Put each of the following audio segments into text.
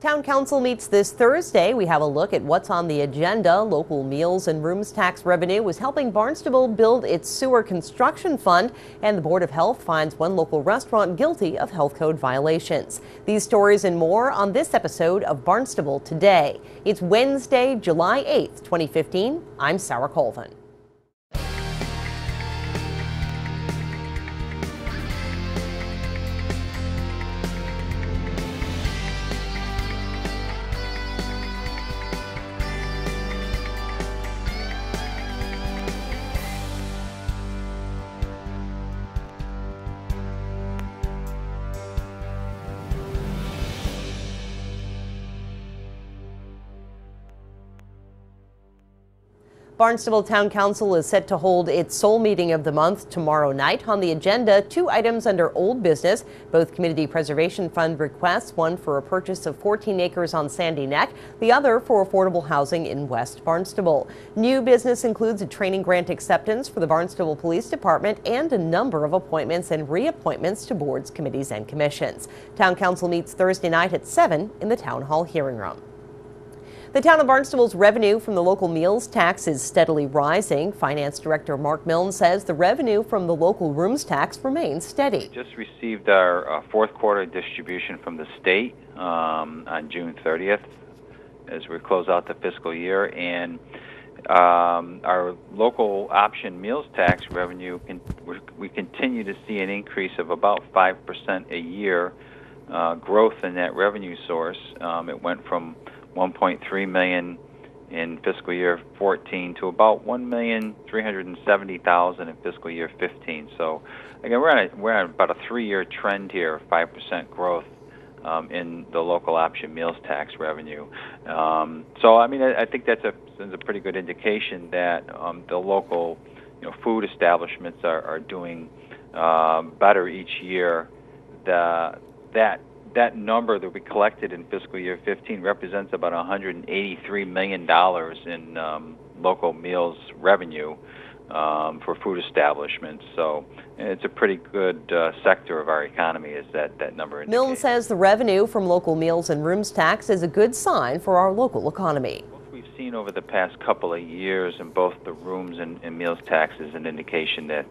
Town Council meets this Thursday. We have a look at what's on the agenda. Local meals and rooms tax revenue was helping Barnstable build its sewer construction fund, and the Board of Health finds one local restaurant guilty of health code violations. These stories and more on this episode of Barnstable Today. It's Wednesday, July 8th, 2015. I'm Sarah Colvin. Barnstable Town Council is set to hold its sole meeting of the month tomorrow night. On the agenda, 2 items under old business, both Community Preservation Fund requests, one for a purchase of 14 acres on Sandy Neck, the other for affordable housing in West Barnstable. New business includes a training grant acceptance for the Barnstable Police Department and a number of appointments and reappointments to boards, committees, and commissions. Town Council meets Thursday night at 7 in the Town Hall hearing room. The town of Barnstable's revenue from the local meals tax is steadily rising. Finance Director Mark Milne says the revenue from the local rooms tax remains steady. We just received our fourth quarter distribution from the state on June 30th as we close out the fiscal year, and our local option meals tax revenue, we continue to see an increase of about 5% a year growth in that revenue source. It went from $1.3 million in fiscal year 14 to about $1,370,000 in fiscal year 15. So again, we're on about a 3-year trend here of 5% growth in the local option meals tax revenue. So I mean, I think that's a pretty good indication that the local food establishments are doing better each year. That number that we collected in fiscal year 15 represents about $183 million in local meals revenue for food establishments. So it's a pretty good sector of our economy, as that number indicates. Milne says the revenue from local meals and rooms tax is a good sign for our local economy. What we've seen over the past couple of years in both the rooms and meals tax is an indication that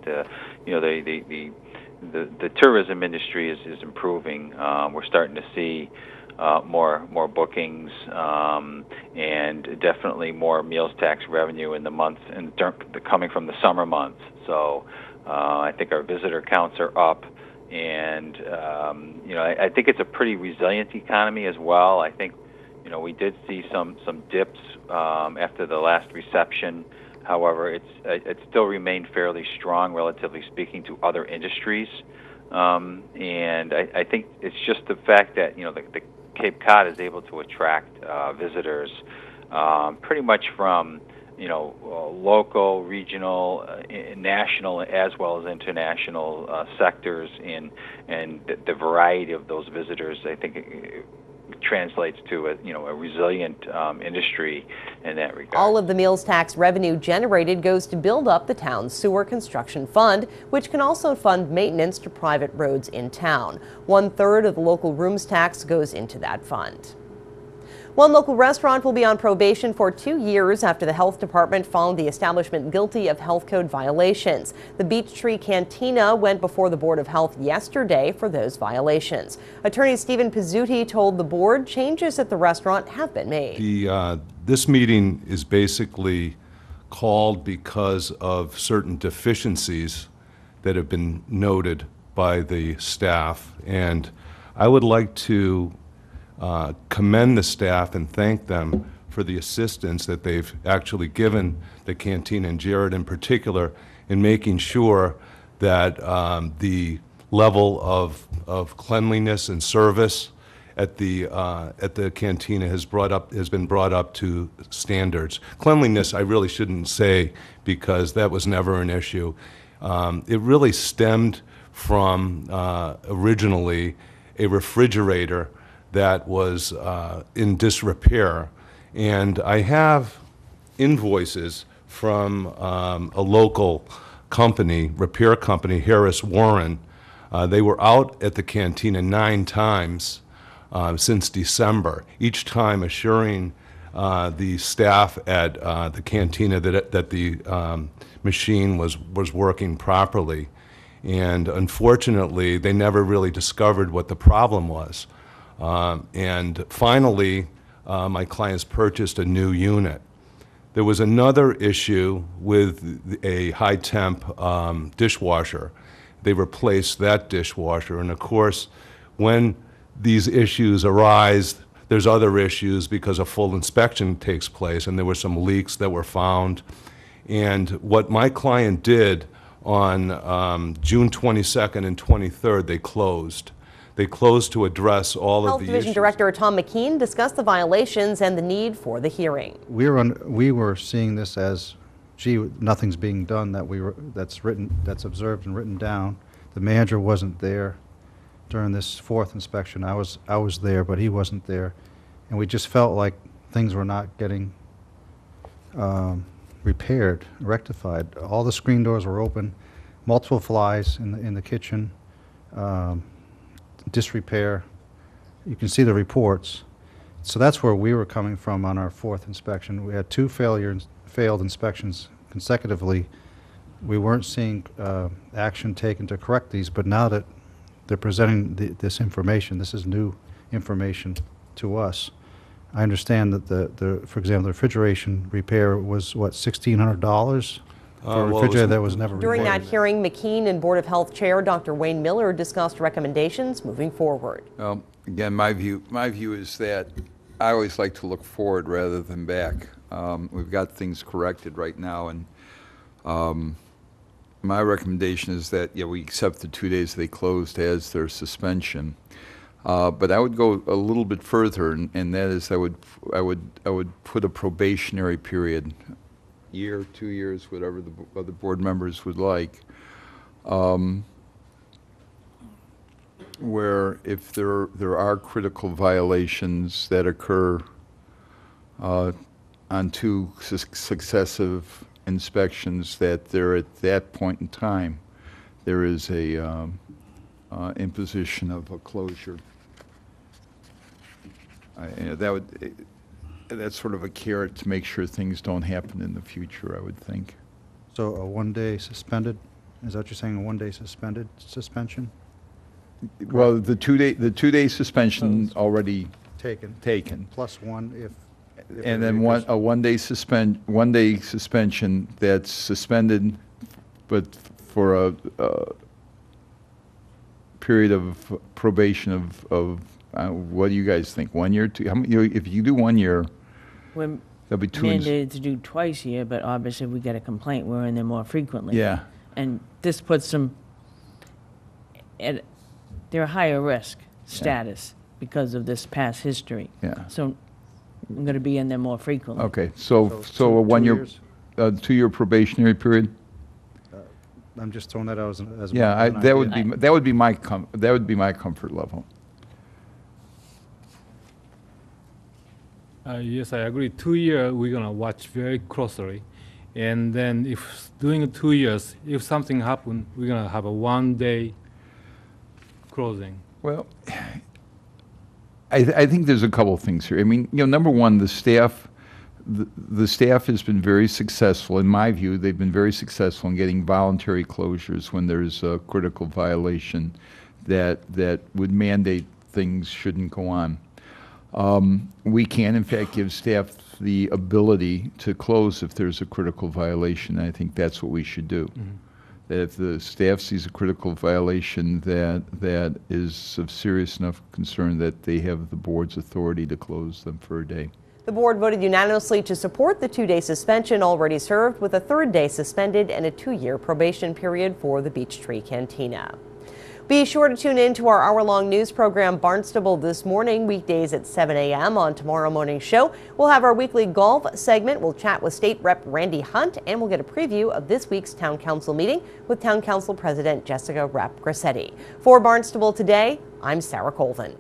the tourism industry is improving. We're starting to see more bookings and definitely more meals tax revenue in the months and coming from the summer months. So I think our visitor counts are up, and I think it's a pretty resilient economy as well. I think we did see some dips after the last recession. However, it still remained fairly strong, relatively speaking, to other industries, and I think it's just the fact that the Cape Cod is able to attract visitors, pretty much from local, regional, national, as well as international sectors, and the variety of those visitors, I think, translates to a resilient industry in that regard. All of the meals tax revenue generated goes to build up the town's sewer construction fund, which can also fund maintenance to private roads in town. 1/3 of the local rooms tax goes into that fund. One local restaurant will be on probation for 2 years after the health department found the establishment guilty of health code violations. The Beechtree Cantina went before the Board of Health yesterday for those violations. Attorney Stephen Pizzuti told the board changes at the restaurant have been made. This meeting is basically called because of certain deficiencies that have been noted by the staff, and I would like to commend the staff and thank them for the assistance that they've actually given the canteen, and Jared in particular, in making sure that the level of cleanliness and service at the cantina has been brought up to standards. Cleanliness, I really shouldn't say, because that was never an issue. It really stemmed from originally a refrigerator that was in disrepair, and I have invoices from a local company, repair company, Harris Warren. They were out at the cantina 9 times since December, each time assuring the staff at the cantina that the machine was working properly. And unfortunately, they never really discovered what the problem was. And finally, my clients purchased a new unit. There was another issue with a high-temp dishwasher. They replaced that dishwasher, and of course, when these issues arise, there's other issues because a full inspection takes place, and there were some leaks that were found. And what my client did on June 22nd and 23rd, they closed. They closed to address all of the issues. Health Division Director Tom McKean discussed the violations and the need for the hearing. We were seeing this as, gee, nothing's being done that's observed and written down. The manager wasn't there during this fourth inspection. I was there, but he wasn't there, and we just felt like things were not getting repaired, rectified. All the screen doors were open, multiple flies in the kitchen. Disrepair. You can see the reports. So that's where we were coming from on our fourth inspection. We had two failed inspections consecutively. We weren't seeing action taken to correct these, but now that they're presenting this information, this is new information to us. I understand that for example, the refrigeration repair was, what, $1,600? For a refrigerator that was never During repaired. that hearing, McKean and Board of Health Chair Dr. Wayne Miller discussed recommendations moving forward. Again, my view is that I always like to look forward rather than back. We've got things corrected right now, and my recommendation is that we accept the 2 days they closed as their suspension. But I would go a little bit further, and that is I would put a probationary period. Year, 2 years, whatever the other board members would like, where if there are critical violations that occur on two successive inspections, that there at that point in time there is a imposition of a closure. That's sort of a carrot to make sure things don't happen in the future, I would think. So a one-day suspended, is that what you're saying, a one-day suspension? Well, the 2 day suspension already taken. Plus one if And then a one-day suspension that's suspended, but for a period of probation of what do you guys think? 1 year? How many, if you do 1 year, We're there'll be two. mandated to do twice a year, but obviously if we get a complaint, we're in there more frequently. Yeah. And this puts them at their higher risk status because of this past history. Yeah. So I'm going to be in there more frequently. Okay, so a 1 year, 2 year probationary period. I'm just throwing that out as an Yeah, idea. that would be my comfort level. Yes, I agree. 2 years, we're going to watch very closely. And then if doing 2 years, if something happens, we're going to have a 1 day closing. Well, I think there's a couple things here. I mean, number one, the staff has been very successful. In my view, they've been very successful in getting voluntary closures when there's a critical violation that would mandate things shouldn't go on. We can, in fact, give staff the ability to close if there's a critical violation, and I think that's what we should do. Mm-hmm. That if the staff sees a critical violation that is of serious enough concern that they have the board's authority to close them for a day. The board voted unanimously to support the 2 day suspension already served, with a 3rd day suspended and a 2-year probation period for the Beechtree Cantina. Be sure to tune in to our hour-long news program, Barnstable This Morning, weekdays at 7 a.m. on tomorrow morning's show. We'll have our weekly golf segment. We'll chat with State Rep Randy Hunt, and we'll get a preview of this week's Town Council meeting with Town Council President Jessica Rapp Grassetti. For Barnstable Today, I'm Sarah Colvin.